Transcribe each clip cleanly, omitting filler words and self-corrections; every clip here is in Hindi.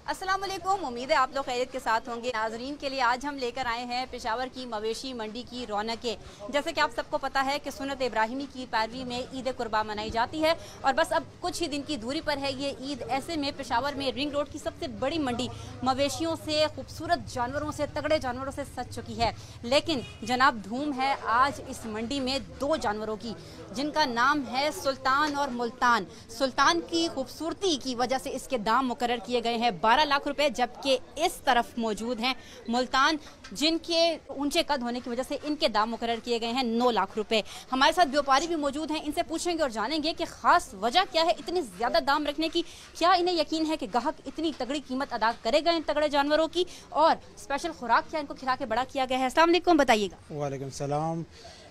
अस्सलाम वालेकुम। उम्मीद है आप लोग खैरियत के साथ होंगे। नाजरीन के लिए आज हम लेकर आए हैं पेशावर की मवेशी मंडी की रौनकें। जैसे कि आप सबको पता है कि सुन्नत इब्राहिमी की पैरवी में ईद कुर्बा मनाई जाती है और बस अब कुछ ही दिन की दूरी पर है ये ईद। ऐसे में पेशावर में रिंग रोड की सबसे बड़ी मंडी मवेशियों से, खूबसूरत जानवरों से, तगड़े जानवरों से सज चुकी है। लेकिन जनाब धूम है आज इस मंडी में दो जानवरों की, जिनका नाम है सुल्तान और मुल्तान। सुल्तान की खूबसूरती की वजह से इसके दाम मुकर्रर किए गए हैं 12 लाख रुपए, जबकि इस तरफ मौजूद हैं मुल्तान, जिनके ऊंचे कद होने की वजह से इनके दाम मुकर्रर किए गए हैं 9 लाख रुपए। हमारे साथ व्यापारी भी मौजूद हैं, इनसे पूछेंगे और जानेंगे कि खास वजह क्या है इतनी ज्यादा दाम रखने की। क्या इन्हें यकीन है कि ग्राहक इतनी तगड़ी कीमत अदा करेगा इन तगड़े जानवरों की, और स्पेशल खुराक क्या इनको खिला के बड़ा किया गया है। अस्सलाम वालेकुम, बताइएगा। वालेकुम सलाम।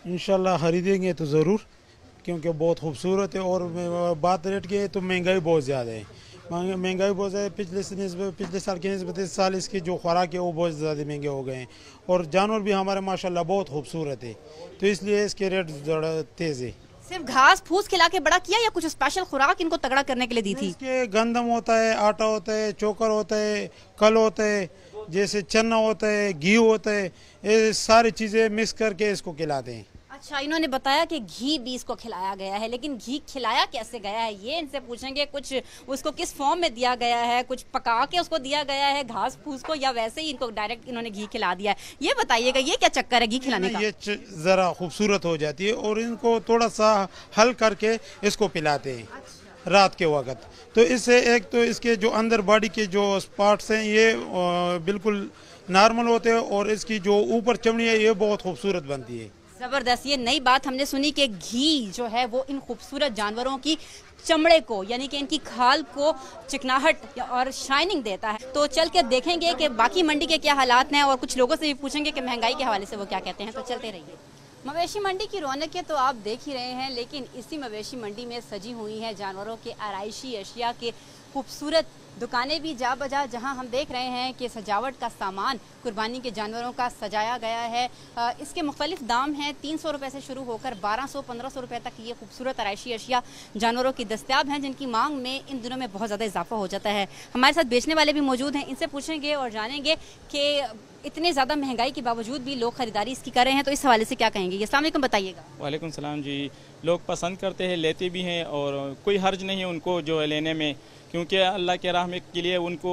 इंशाल्लाह खरीदेंगे तो ज़रूर, क्योंकि बहुत खूबसूरत है। और बात रेट की है तो महंगाई बहुत ज़्यादा है, महंगाई बहुत ज़्यादा है। पिछले साल की नस्बत इस साल इसकी जो खुराक है वो बहुत ज़्यादा महंगे हो गए हैं, और जानवर भी हमारे माशाल्लाह बहुत खूबसूरत है, तो इसलिए इसके रेट ज़रा तेज़ है। सिर्फ घास फूस खिला के बड़ा किया या कुछ स्पेशल खुराक इनको तगड़ा करने के लिए दी थी? इसके गंदम होता है, आटा होता है, चोकर होता है, कल होता है, जैसे चना होता है, घी होता है, ये सारी चीज़ें मिक्स करके इसको खिलाते हैं। अच्छा, इन्होंने बताया कि घी भी इसको खिलाया गया है, लेकिन घी खिलाया कैसे गया है ये इनसे पूछेंगे। कुछ उसको किस फॉर्म में दिया गया है, कुछ पका के उसको दिया गया है घास फूस को, या वैसे ही इनको डायरेक्ट इन्होंने घी खिला दिया है? ये बताइएगा, ये क्या चक्कर है घी खिलाने का? ये ज़रा खूबसूरत हो जाती है और इनको थोड़ा सा हल करके इसको पिलाते हैं। अच्छा। रात के वक्त तो इससे एक तो इसके जो अंदर बॉडी के जो स्पॉट्स हैं ये बिल्कुल नॉर्मल होते हैं, और इसकी जो ऊपर चमड़ी है ये बहुत खूबसूरत बनती है। जबरदस्त, ये नई बात हमने सुनी कि घी जो है वो इन खूबसूरत जानवरों की चमड़े को, यानी कि इनकी खाल को चिकनाहट और शाइनिंग देता है। तो चल के देखेंगे कि बाकी मंडी के क्या हालात हैं, और कुछ लोगों से भी पूछेंगे कि महंगाई के हवाले से वो क्या कहते हैं। तो चलते रहिए। मवेशी मंडी की रौनकें तो आप देख ही रहे हैं, लेकिन इसी मवेशी मंडी में सजी हुई हैं जानवरों के आराइशी अशिया के खूबसूरत दुकानें भी जा बजा, जहां हम देख रहे हैं कि सजावट का सामान कुर्बानी के जानवरों का सजाया गया है। इसके मुख्तलिफ दाम हैं, 300 रुपये से शुरू होकर 1200-1500 रुपये तक ये खूबसूरत आराइशी अशिया जानवरों की दस्तियाब हैं, जिनकी मांग में इन दिनों में बहुत ज़्यादा इजाफा हो जाता है। हमारे साथ बेचने वाले भी मौजूद हैं, इनसे पूछेंगे और जानेंगे कि इतने ज़्यादा महंगाई के बावजूद भी लोग खरीदारी इसकी कर रहे हैं, तो इस हवाले से क्या कहेंगे? अस्सलाम वालेकुम, बताइएगा। वालेकुम सलाम जी। लोग पसंद करते हैं, लेते भी हैं, और कोई हर्ज नहीं है उनको जो है लेने में, क्योंकि अल्लाह के राह में के लिए उनको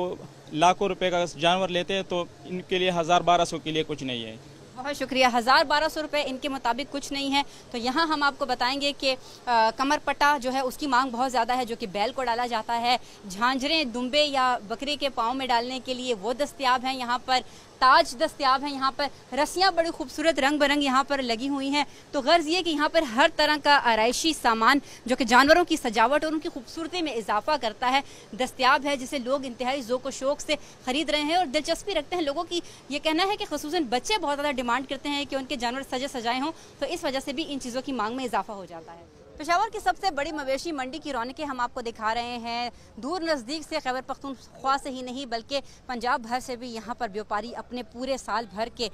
लाखों रुपए का जानवर लेते हैं, तो इनके लिए 1000-1200 के लिए कुछ नहीं है। बहुत शुक्रिया। 1000-1200 रुपये इनके मुताबिक कुछ नहीं है। तो यहाँ हम आपको बताएंगे कि कमर पट्टा जो है उसकी मांग बहुत ज़्यादा है, जो कि बैल को डाला जाता है। झांझरें दुम्बे या बकरी के पाँव में डालने के लिए वो दस्तियाब हैं यहाँ पर। ताज दस्तियाब हैं यहाँ पर। रस्सियाँ बड़ी खूबसूरत रंग बिरंग यहाँ पर लगी हुई हैं। तो गर्ज ये कि यहाँ पर हर तरह का आराइशी सामान जो कि जानवरों की सजावट और उनकी खूबसूरती में इजाफा करता है दस्तियाब है, जिसे लोग इंतहाई ज़ौक़ व शौक़ से ख़रीद रहे हैं और दिलचस्पी रखते हैं। लोगों की ये कहना है कि ख़ुसूसन बच्चे बहुत ज़्यादा डिमांड करते हैं कि उनके जानवर सजे सजाए हों, तो इस वजह से भी इन चीज़ों की मांग में इजाफा हो जाता है। पेशावर की सबसे बड़ी मवेशी मंडी की रौनकें हम आपको दिखा रहे हैं। दूर नज़दीक से, खैबर पख्तूनख्वा से ही नहीं बल्कि पंजाब भर से भी यहाँ पर व्यापारी अपने पूरे साल भर के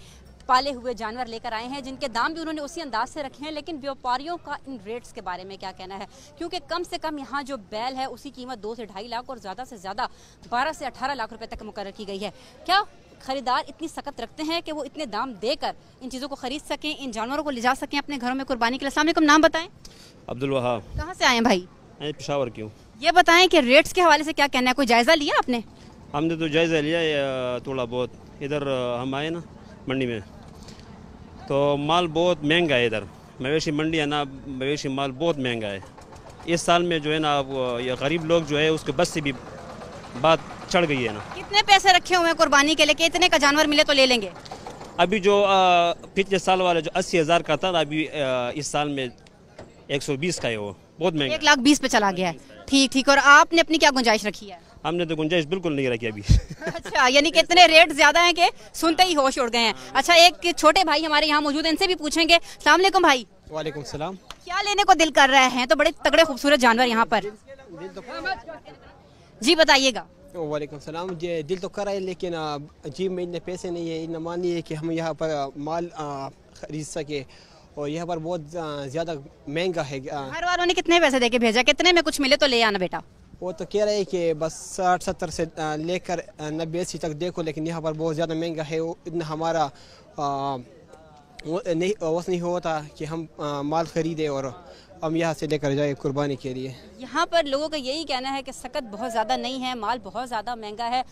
पाले हुए जानवर लेकर आए हैं, जिनके दाम भी उन्होंने उसी अंदाज से रखे हैं। लेकिन व्यापारियों का इन रेट्स के बारे में क्या कहना है, क्योंकि कम से कम यहाँ जो बैल है उसकी कीमत 2 से 2.5 लाख और ज़्यादा से ज़्यादा 12 से 18 लाख रुपए तक मुकर्रर की गई है। क्या खरीदार इतनी सख्त रखते हैं कि वो इतने दाम देकर इन चीज़ों को खरीद सकें, इन जानवरों को ले जा सकें अपने घरों में कुर्बानी के लिए? अस्सलाम वालेकुम, नाम बताएं। अब्दुल वहाब। कहाँ से आए हैं भाई? पेशावर क्यों? ये बताएं कि रेट्स के हवाले से क्या कहना है, कोई जायज़ा लिया आपने? हमने तो जायज़ा लिया थोड़ा बहुत। इधर हम आए ना मंडी में, तो माल बहुत महंगा है। इधर मवेशी मंडी है ना, मवेशी माल बहुत महंगा है। इस साल में जो है ना, ये गरीब लोग जो है उसके बस से भी बात चढ़ गई है ना। कितने पैसे रखे हुए हैं कुर्बानी के लिए कि इतने का जानवर मिले तो ले लेंगे? अभी जो पिछले साल वाला जो 80,000 का था, अभी इस साल में 120 का है, वो बहुत महंगा। 1,20,000 पे चला गया है। ठीक ठीक। और आपने अपनी क्या गुंजाइश रखी है? हमने तो गुंजाइश बिल्कुल नहीं रखी अभी। अच्छा, यानी कि इतने रेट ज्यादा हैं कि सुनते ही होश उड़ गए हैं। अच्छा, एक छोटे भाई हमारे यहाँ मौजूद हैं, इनसे भी पूछेंगे। अस्सलाम वालेकुम भाई। वालेकुम सलाम। क्या लेने को दिल कर रहे हैं? तो बड़े तगड़े खूबसूरत जानवर यहाँ पर। जी बताइएगा। वालेकुम सलाम। दिल तो कर रहा है, लेकिन जी में इतने पैसे नहीं है, इतना माल नहीं है कि हम यहाँ पर माल खरीद सके, और यहाँ पर बहुत ज़्यादा महंगा है। घर वालों ने कितने पैसे देके भेजा? कितने में कुछ मिले तो ले आना बेटा। वो तो कह रहे हैं कि बस 60-70 से लेकर 90-80 तक देखो, लेकिन यहाँ पर बहुत ज़्यादा महंगा है। इतना हमारा नहीं होता कि हम माल ख़रीदें और हम यहाँ से लेकर जाए कुर्बानी के लिए। यहाँ पर लोगों का यही कहना है कि सकत बहुत ज़्यादा नहीं है, माल बहुत ज़्यादा महंगा है।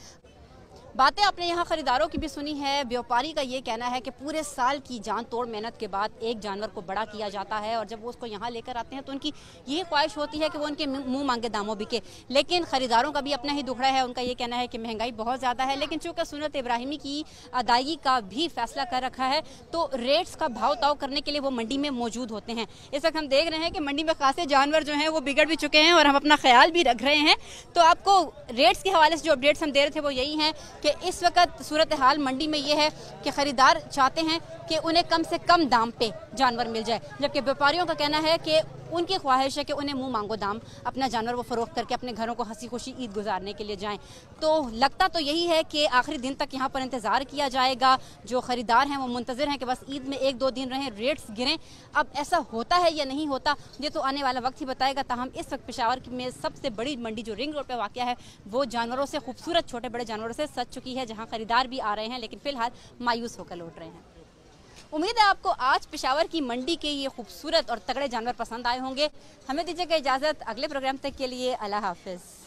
बातें आपने यहाँ खरीदारों की भी सुनी है। व्यापारी का ये कहना है कि पूरे साल की जान तोड़ मेहनत के बाद एक जानवर को बड़ा किया जाता है और जब वो उसको यहाँ लेकर आते हैं तो उनकी यही ख्वाहिश होती है कि वो उनके मुंह मांगे दामों बिके। लेकिन खरीदारों का भी अपना ही दुखड़ा है। उनका ये कहना है कि महंगाई बहुत ज़्यादा है, लेकिन चूँकि सुन्नत इब्राहिमी की अदायगी का भी फैसला कर रखा है तो रेट्स का भाव ताव करने के लिए वो मंडी में मौजूद होते हैं। इस वक्त हम देख रहे हैं कि मंडी में खासे जानवर जो हैं वो बिगड़ भी चुके हैं और हम अपना ख्याल भी रख रहे हैं। तो आपको रेट्स के हवाले से जो अपडेट्स हम दे रहे थे वो यही हैं कि इस वक्त सूरत हाल मंडी में ये है कि खरीदार चाहते हैं कि उन्हें कम से कम दाम पे जानवर मिल जाए, जबकि व्यापारियों का कहना है कि उनकी ख्वाहिश है कि उन्हें मुंह मांगो दाम अपना जानवर वो फरोख्त करके अपने घरों को हंसी खुशी ईद गुजारने के लिए जाएं। तो लगता तो यही है कि आखिरी दिन तक यहाँ पर इंतज़ार किया जाएगा। जो ख़रीदार हैं वो मुंतज़िर हैं कि बस ईद में 1-2 दिन रहें, रेट्स गिरें। अब ऐसा होता है या नहीं होता ये तो आने वाला वक्त ही बताएगा। ताहम इस वक्त पेशावर में सबसे बड़ी मंडी जो रिंग रोड पर वाक़या है वो जानवरों से, खूबसूरत छोटे बड़े जानवरों से सज चुकी है, जहाँ खरीदार भी आ रहे हैं लेकिन फ़िलहाल मायूस होकर लौट रहे हैं। उम्मीद है आपको आज पेशावर की मंडी के ये खूबसूरत और तगड़े जानवर पसंद आए होंगे। हमें दीजिएगा इजाज़त, अगले प्रोग्राम तक के लिए अल्लाह हाफ़िज़।